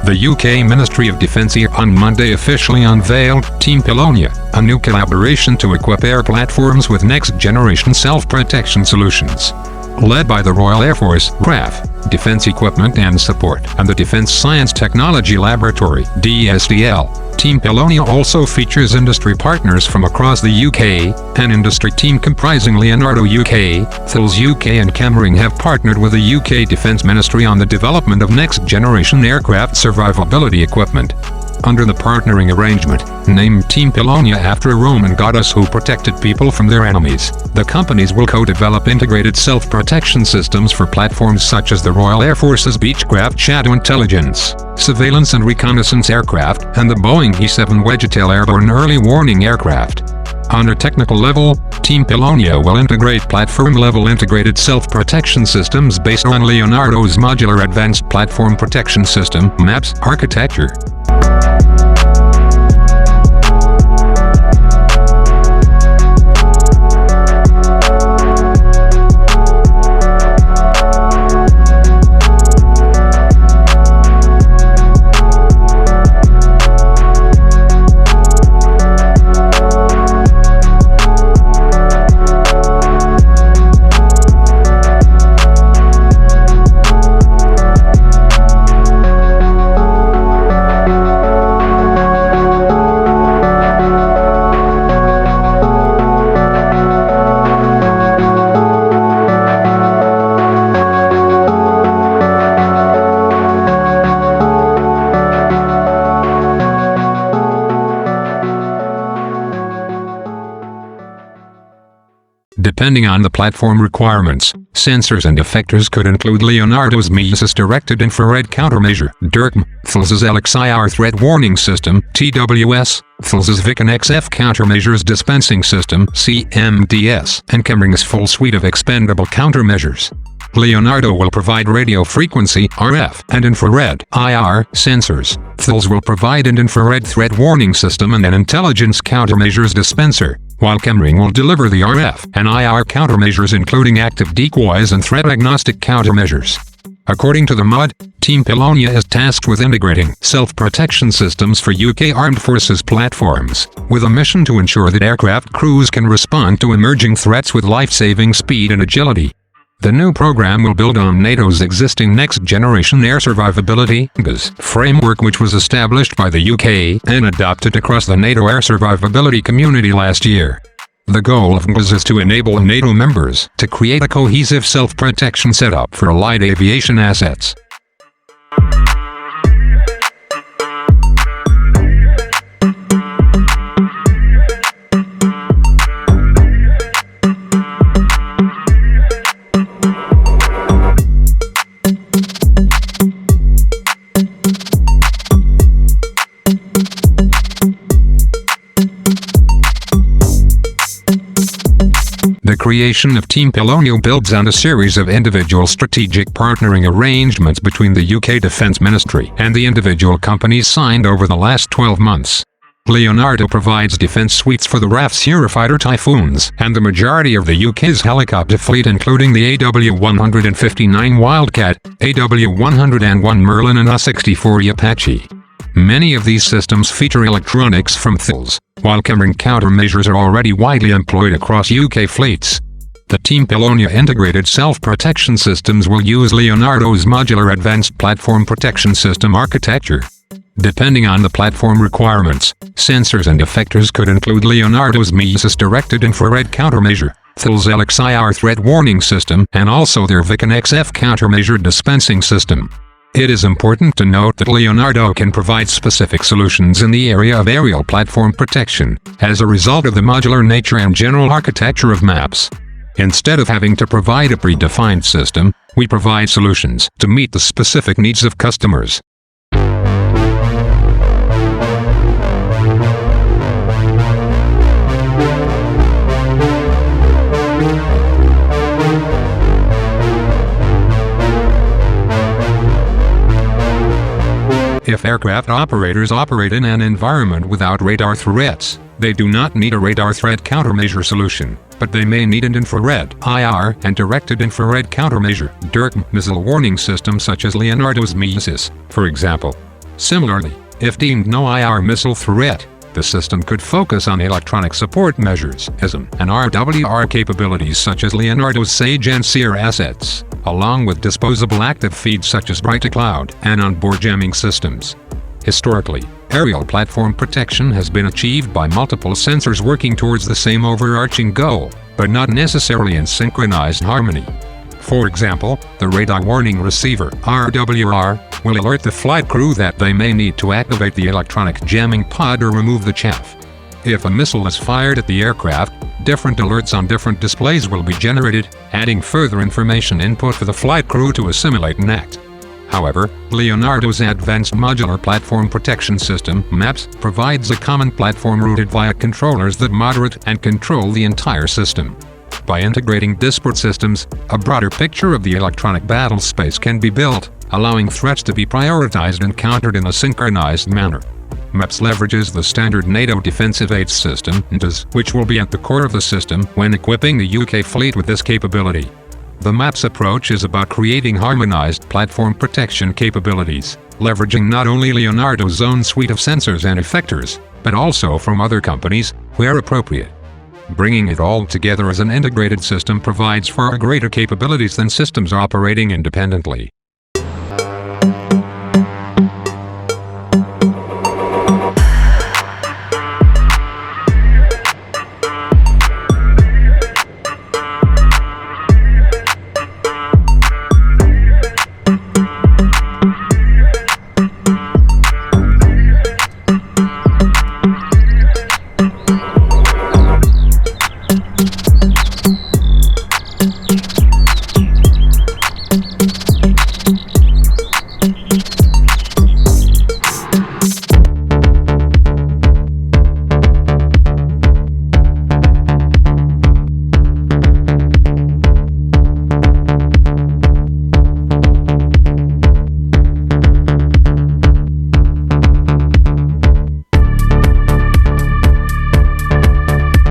The UK Ministry of Defence on Monday officially unveiled Team Pellonia, a new collaboration to equip air platforms with next-generation self-protection solutions. Led by the Royal Air Force RAF, Defence Equipment and Support, and the Defence Science Technology Laboratory DSTL, Team Pellonia also features industry partners from across the UK. An industry team comprising Leonardo UK, Thales UK and Cameron have partnered with the UK Defence Ministry on the development of next-generation aircraft survivability equipment. Under the partnering arrangement, named Team Pellonia after a Roman goddess who protected people from their enemies, the companies will co-develop integrated self-protection systems for platforms such as the Royal Air Force's Beechcraft Shadow Intelligence, Surveillance and Reconnaissance Aircraft, and the Boeing E-7 Wedgetail Airborne Early Warning Aircraft. On a technical level, Team Pellonia will integrate platform-level integrated self-protection systems based on Leonardo's Modular Advanced Platform Protection System (MAPS) architecture. Depending on the platform requirements, sensors and effectors could include Leonardo's MESIS Directed Infrared Countermeasure (DIRCM), Thales's LXIR Threat Warning System (TWS), Thales's Vican XF Countermeasures Dispensing System (CMDS), and Cameron's full suite of expendable countermeasures. Leonardo will provide radio frequency (RF) and infrared (IR) sensors. Thales will provide an infrared threat warning system and an intelligence countermeasures dispenser, while Cameron will deliver the RF and IR countermeasures including active decoys and threat-agnostic countermeasures. According to the MOD, Team Pellonia is tasked with integrating self-protection systems for UK Armed Forces platforms, with a mission to ensure that aircraft crews can respond to emerging threats with life-saving speed and agility. The new program will build on NATO's existing Next-Generation Air Survivability framework, which was established by the UK and adopted across the NATO air survivability community last year. The goal of NGS is to enable NATO members to create a cohesive self-protection setup for allied aviation assets. The creation of Team Pellonia builds on a series of individual strategic partnering arrangements between the UK Defence Ministry and the individual companies signed over the last 12 months. Leonardo provides defence suites for the RAF's Eurofighter Typhoons and the majority of the UK's helicopter fleet, including the AW159 Wildcat, AW101 Merlin and A64 Apache. Many of these systems feature electronics from Thales, while Cameron countermeasures are already widely employed across UK fleets. The Team Pellonia integrated self-protection systems will use Leonardo's Modular Advanced Platform Protection System architecture. Depending on the platform requirements, sensors and effectors could include Leonardo's MESIS Directed Infrared Countermeasure, Thales LXIR Threat Warning System, and also their Vican XF Countermeasure Dispensing System. It is important to note that Leonardo can provide specific solutions in the area of aerial platform protection, as a result of the modular nature and general architecture of MAPS. Instead of having to provide a predefined system, we provide solutions to meet the specific needs of customers. If aircraft operators operate in an environment without radar threats, they do not need a radar threat countermeasure solution, but they may need an infrared (IR) and directed infrared countermeasure (DIRCM) missile warning system such as Leonardo's MESIS, for example. Similarly, if deemed no IR missile threat, the system could focus on electronic support measures, ISM and RWR capabilities such as Leonardo's SAGE and SEER assets, along with disposable active feeds such as Brighta Cloud and onboard jamming systems. Historically, aerial platform protection has been achieved by multiple sensors working towards the same overarching goal, but not necessarily in synchronized harmony. For example, the radar warning receiver (RWR) will alert the flight crew that they may need to activate the electronic jamming pod or remove the chaff. If a missile is fired at the aircraft, different alerts on different displays will be generated, adding further information input for the flight crew to assimilate and act. However, Leonardo's Advanced Modular Platform Protection System (MAPS) provides a common platform routed via controllers that moderate and control the entire system. By integrating disparate systems, a broader picture of the electronic battle space can be built, allowing threats to be prioritized and countered in a synchronized manner. MAPS leverages the standard NATO Defensive Aids System, which will be at the core of the system when equipping the UK fleet with this capability. The MAPS approach is about creating harmonized platform protection capabilities, leveraging not only Leonardo's own suite of sensors and effectors, but also from other companies, where appropriate. Bringing it all together as an integrated system provides far greater capabilities than systems operating independently.